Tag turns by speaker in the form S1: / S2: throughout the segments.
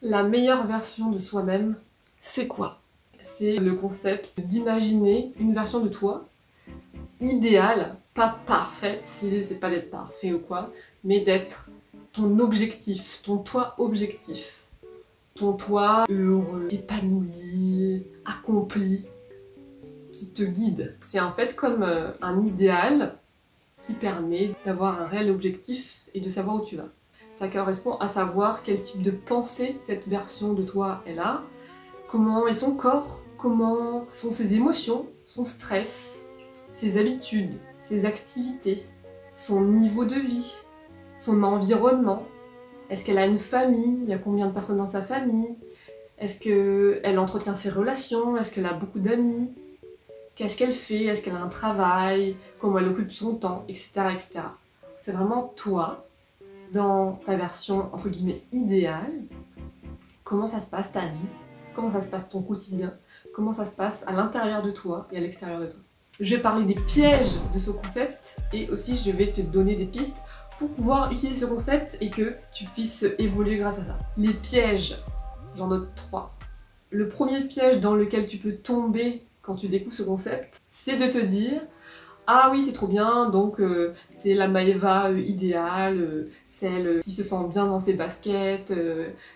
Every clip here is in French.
S1: La meilleure version de soi-même, c'est quoi? C'est le concept d'imaginer une version de toi idéale, pas parfaite, l'idée c'est pas d'être parfait ou quoi, mais d'être ton objectif, ton toi objectif. Ton toi heureux, épanoui, accompli, qui te guide. C'est en fait comme un idéal qui permet d'avoir un réel objectif et de savoir où tu vas. Ça correspond à savoir quel type de pensée cette version de toi elle a, comment est son corps, comment sont ses émotions, son stress, ses habitudes, ses activités, son niveau de vie, son environnement. Est-ce qu'elle a une famille? Il y a combien de personnes dans sa famille? Est-ce qu'elle entretient ses relations? Est-ce qu'elle a beaucoup d'amis? Qu'est-ce qu'elle fait? Est-ce qu'elle a un travail? Comment elle occupe son temps? Etc. etc. C'est vraiment toi, dans ta version entre guillemets idéale. Comment ça se passe ta vie? Comment ça se passe ton quotidien? Comment ça se passe à l'intérieur de toi et à l'extérieur de toi? Je vais parler des pièges de ce concept et aussi je vais te donner des pistes pour pouvoir utiliser ce concept et que tu puisses évoluer grâce à ça. Les pièges, j'en note 3. Le premier piège dans lequel tu peux tomber quand tu découvres ce concept, c'est de te dire « Ah oui, c'est trop bien, donc c'est la Maëva idéale, celle qui se sent bien dans ses baskets,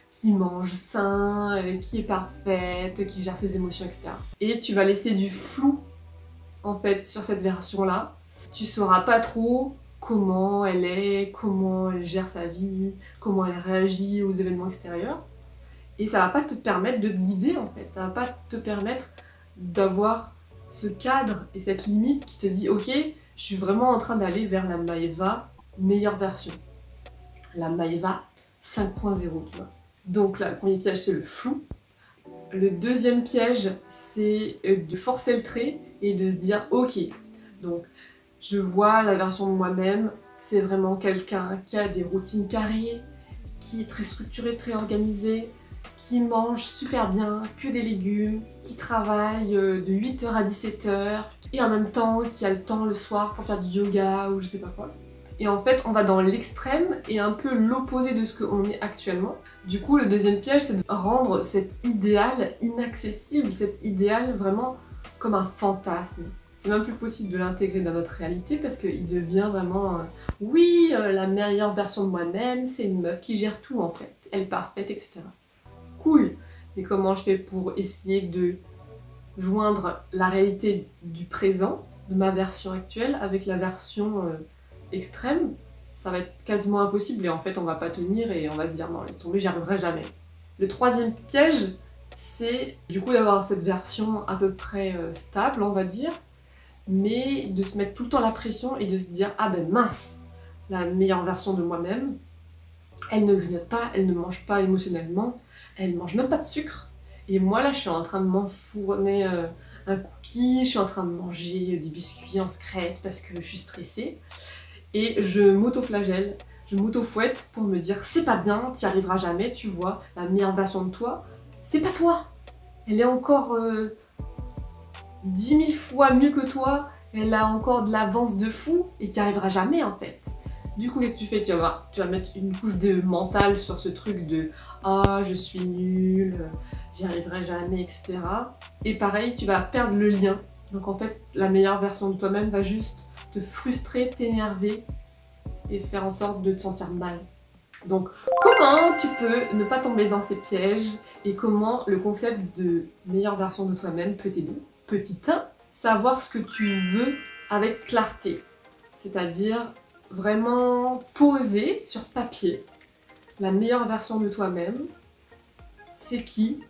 S1: qui mange sain, qui est parfaite, qui gère ses émotions, etc. » Et tu vas laisser du flou en fait sur cette version-là. Tu sauras pas trop comment elle est, comment elle gère sa vie, comment elle réagit aux événements extérieurs. Et ça va pas te permettre de te guider en fait, ça va pas te permettre d'avoir ce cadre et cette limite qui te dit ok, je suis vraiment en train d'aller vers la Maëva meilleure version. La Maëva 5.0, tu vois. Donc là, le premier piège c'est le flou. Le deuxième piège c'est de forcer le trait et de se dire ok, donc je vois la version de moi-même, c'est vraiment quelqu'un qui a des routines carrées, qui est très structuré, très organisé, qui mange super bien, que des légumes, qui travaille de 8h à 17h, et en même temps qui a le temps le soir pour faire du yoga ou je sais pas quoi. Et en fait, on va dans l'extrême et un peu l'opposé de ce qu'on est actuellement. Du coup, le deuxième piège, c'est de rendre cet idéal inaccessible, cet idéal vraiment comme un fantasme. C'est même plus possible de l'intégrer dans notre réalité parce qu'il devient vraiment oui, la meilleure version de moi-même, c'est une meuf qui gère tout en fait, elle est parfaite, etc. Cool, mais comment je fais pour essayer de joindre la réalité du présent, de ma version actuelle, avec la version extrême? Ça va être quasiment impossible et en fait on va pas tenir et on va se dire non, laisse tomber, j'y arriverai jamais. Le troisième piège, c'est du coup d'avoir cette version à peu près stable, on va dire, mais de se mettre tout le temps la pression et de se dire ah ben mince, la meilleure version de moi-même, elle ne grignote pas, elle ne mange pas émotionnellement, elle mange même pas de sucre. Et moi là je suis en train de m'enfourner un cookie, je suis en train de manger des biscuits en secret parce que je suis stressée. Et je m'auto-flagelle, je m'auto-fouette pour me dire c'est pas bien, t'y arriveras jamais, tu vois, la meilleure version de toi, c'est pas toi. Elle est encore 10 000 fois mieux que toi, elle a encore de l'avance de fou et t'y arriveras jamais en fait. Du coup, qu'est-ce que tu fais? Tu vas mettre une couche de mental sur ce truc de ah, je suis nulle, j'y arriverai jamais, etc. Et pareil, tu vas perdre le lien. Donc en fait, la meilleure version de toi-même va juste te frustrer, t'énerver et faire en sorte de te sentir mal. Donc, comment tu peux ne pas tomber dans ces pièges et comment le concept de meilleure version de toi-même peut t'aider? Petit 1, savoir ce que tu veux avec clarté. C'est-à-dire vraiment poser sur papier la meilleure version de toi-même. C'est qui?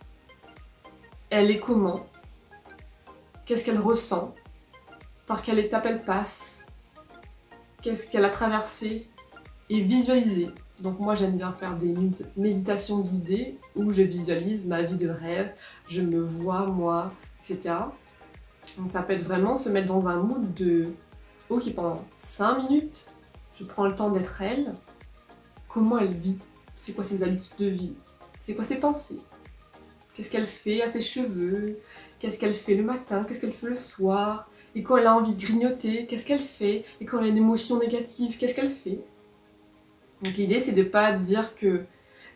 S1: Elle est comment? Qu'est-ce qu'elle ressent? Par quelle étape elle passe? Qu'est-ce qu'elle a traversé? Et visualiser. Donc moi j'aime bien faire des méditations guidées où je visualise ma vie de rêve, je me vois moi, etc. Donc ça peut être vraiment se mettre dans un mood de ok, pendant 5 minutes, je prends le temps d'être elle. Comment elle vit? C'est quoi ses habitudes de vie? C'est quoi ses pensées? Qu'est-ce qu'elle fait à ses cheveux? Qu'est-ce qu'elle fait le matin? Qu'est-ce qu'elle fait le soir? Et quand elle a envie de grignoter, qu'est-ce qu'elle fait? Et quand elle a une émotion négative, qu'est-ce qu'elle fait? Donc l'idée c'est de pas dire que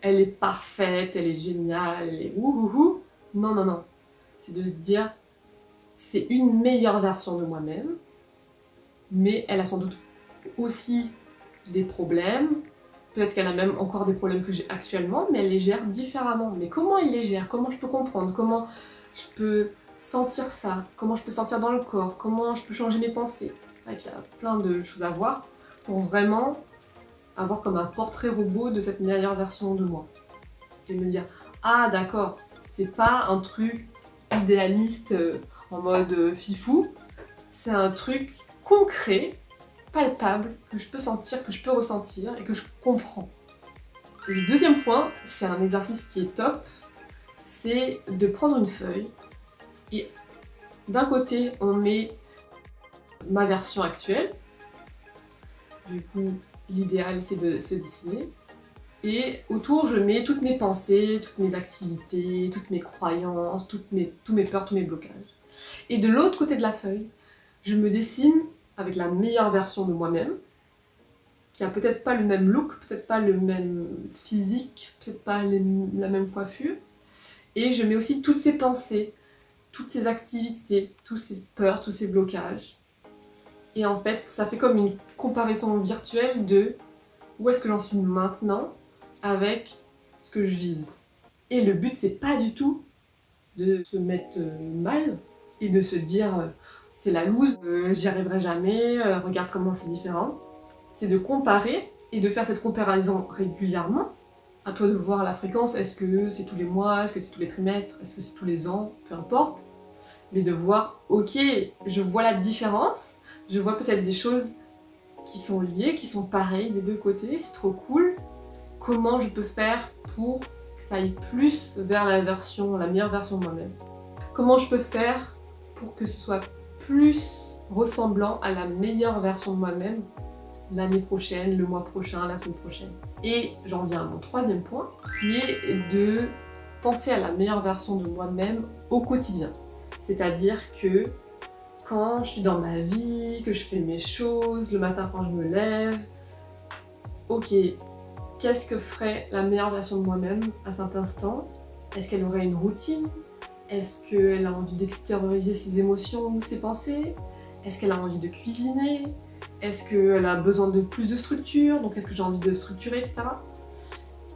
S1: elle est parfaite, elle est géniale, elle est ouhouhou. Non, non, non. C'est de se dire, c'est une meilleure version de moi-même, mais elle a sans doute aussi des problèmes. Peut-être qu'elle a même encore des problèmes que j'ai actuellement, mais elle les gère différemment. Mais comment elle les gère? Comment je peux comprendre? Comment je peux sentir ça? Comment je peux sentir dans le corps? Comment je peux changer mes pensées? Bref, il y a plein de choses à voir pour vraiment avoir comme un portrait robot de cette meilleure version de moi. Et me dire, ah d'accord, c'est pas un truc idéaliste en mode fifou, c'est un truc concret, palpable, que je peux sentir, que je peux ressentir et que je comprends. Et le deuxième point, c'est un exercice qui est top, c'est de prendre une feuille et d'un côté on met ma version actuelle, du coup l'idéal c'est de se dessiner, et autour je mets toutes mes pensées, toutes mes activités, toutes mes croyances, tous mes peurs, tous mes blocages. Et de l'autre côté de la feuille, je me dessine avec la meilleure version de moi-même, qui a peut-être pas le même look, peut-être pas le même physique, peut-être pas la même coiffure. Et je mets aussi toutes ces pensées, toutes ces activités, tous ces peurs, tous ces blocages. Et en fait, ça fait comme une comparaison virtuelle de où est-ce que j'en suis maintenant avec ce que je vise. Et le but, c'est pas du tout de se mettre mal et de se dire c'est la loose, j'y arriverai jamais, regarde comment c'est différent. C'est de comparer et de faire cette comparaison régulièrement. À toi de voir la fréquence, est-ce que c'est tous les mois, est-ce que c'est tous les trimestres, est-ce que c'est tous les ans, peu importe. Mais de voir, ok, je vois la différence, je vois peut-être des choses qui sont liées, qui sont pareilles des deux côtés, c'est trop cool. Comment je peux faire pour que ça aille plus vers la meilleure version de moi-même? Comment je peux faire pour que ce soit plus ressemblant à la meilleure version de moi-même l'année prochaine, le mois prochain, la semaine prochaine? Et j'en viens à mon troisième point, qui est de penser à la meilleure version de moi-même au quotidien. C'est-à-dire que quand je suis dans ma vie, que je fais mes choses, le matin quand je me lève, ok, qu'est-ce que ferait la meilleure version de moi-même à cet instant? Est-ce qu'elle aurait une routine? Est-ce qu'elle a envie d'extérioriser ses émotions ou ses pensées? Est-ce qu'elle a envie de cuisiner? Est-ce qu'elle a besoin de plus de structure? Donc est-ce que j'ai envie de structurer, etc.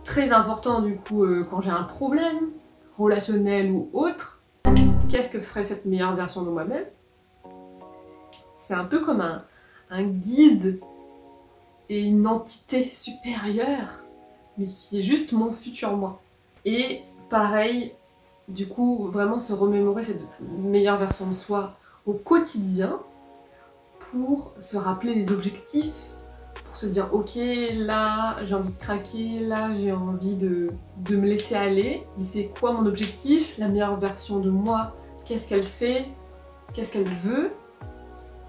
S1: Très important du coup, quand j'ai un problème, relationnel ou autre, qu'est-ce que ferait cette meilleure version de moi-même? C'est un peu comme un guide et une entité supérieure, mais qui est juste mon futur moi. Et pareil, du coup, vraiment se remémorer cette meilleure version de soi au quotidien pour se rappeler les objectifs, pour se dire ok, là j'ai envie de craquer, là j'ai envie de me laisser aller, mais c'est quoi mon objectif? La meilleure version de moi, qu'est-ce qu'elle fait? Qu'est-ce qu'elle veut?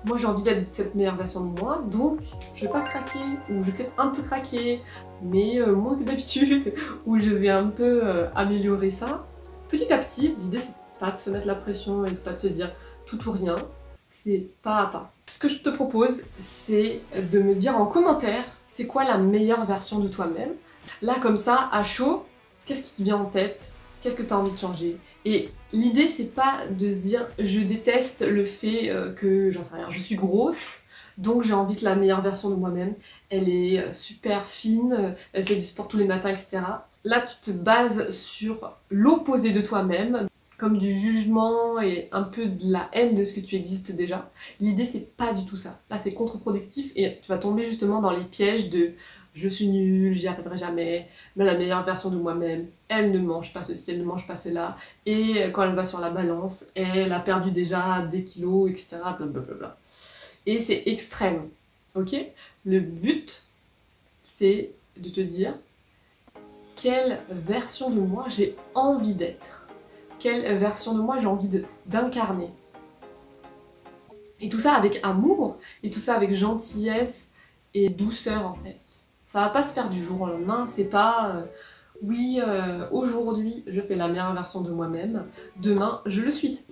S1: Moi j'ai envie d'être cette meilleure version de moi, donc je vais pas craquer, ou je vais peut-être un peu craquer, mais moins que d'habitude, ou je vais un peu améliorer ça. Petit à petit, l'idée c'est pas de se mettre la pression et de pas de se dire tout ou rien, c'est pas à pas. Ce que je te propose, c'est de me dire en commentaire, c'est quoi la meilleure version de toi-même? Là comme ça, à chaud, qu'est-ce qui te vient en tête? Qu'est-ce que tu as envie de changer? Et l'idée, c'est pas de se dire je déteste le fait que, j'en sais rien, je suis grosse, donc j'ai envie que la meilleure version de moi-même, elle est super fine, elle fait du sport tous les matins, etc. Là, tu te bases sur l'opposé de toi-même, comme du jugement et un peu de la haine de ce que tu existes déjà. L'idée, c'est pas du tout ça. Là, c'est contre-productif et tu vas tomber justement dans les pièges de je suis nulle, j'y arriverai jamais, mais la meilleure version de moi-même, elle ne mange pas ceci, elle ne mange pas cela, et quand elle va sur la balance, elle a perdu déjà des kilos, etc. Blablabla. Et c'est extrême, ok? Le but, c'est de te dire quelle version de moi j'ai envie d'être, quelle version de moi j'ai envie d'incarner. Et tout ça avec amour, et tout ça avec gentillesse et douceur en fait. Ça va pas se faire du jour au lendemain, c'est pas oui, aujourd'hui je fais la meilleure version de moi-même, demain je le suis.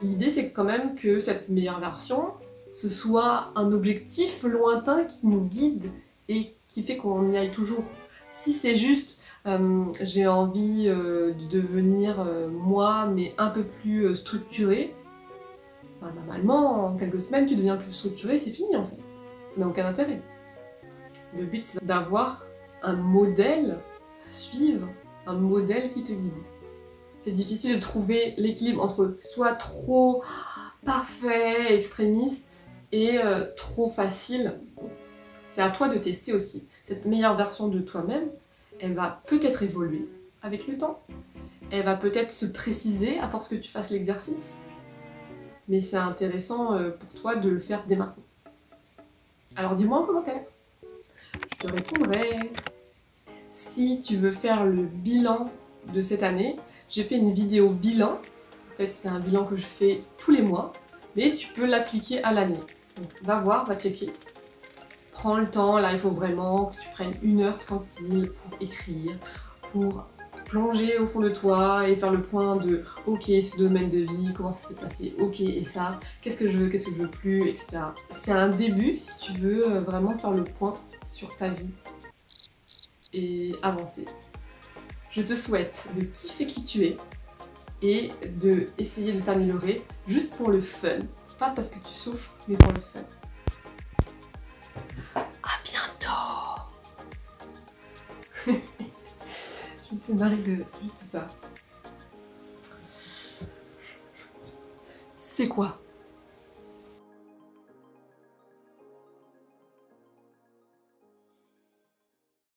S1: L'idée c'est quand même que cette meilleure version, ce soit un objectif lointain qui nous guide et qui fait qu'on y aille toujours. Si c'est juste j'ai envie de devenir moi, mais un peu plus structuré, bah, normalement, en quelques semaines, tu deviens plus structuré, c'est fini en fait. Ça n'a aucun intérêt. Le but, c'est d'avoir un modèle à suivre, un modèle qui te guide. C'est difficile de trouver l'équilibre entre soit trop parfait, extrémiste, et trop facile. C'est à toi de tester aussi. Cette meilleure version de toi-même, elle va peut-être évoluer avec le temps. Elle va peut-être se préciser à force que tu fasses l'exercice. Mais c'est intéressant pour toi de le faire dès maintenant. Alors dis-moi en commentaire. Je te répondrai. Si tu veux faire le bilan de cette année, j'ai fait une vidéo bilan. En fait, c'est un bilan que je fais tous les mois, mais tu peux l'appliquer à l'année. Donc va voir, va checker. Prends le temps, là il faut vraiment que tu prennes 1 heure tranquille pour écrire, pour plonger au fond de toi et faire le point de ok, ce domaine de vie, comment ça s'est passé, ok, et ça, qu'est-ce que je veux plus, etc. C'est un début si tu veux vraiment faire le point sur ta vie et avancer. Je te souhaite de kiffer qui tu es et de essayer de t'améliorer juste pour le fun, pas parce que tu souffres, mais pour le fun. À bientôt. Je me fais marrer de juste ça. C'est quoi?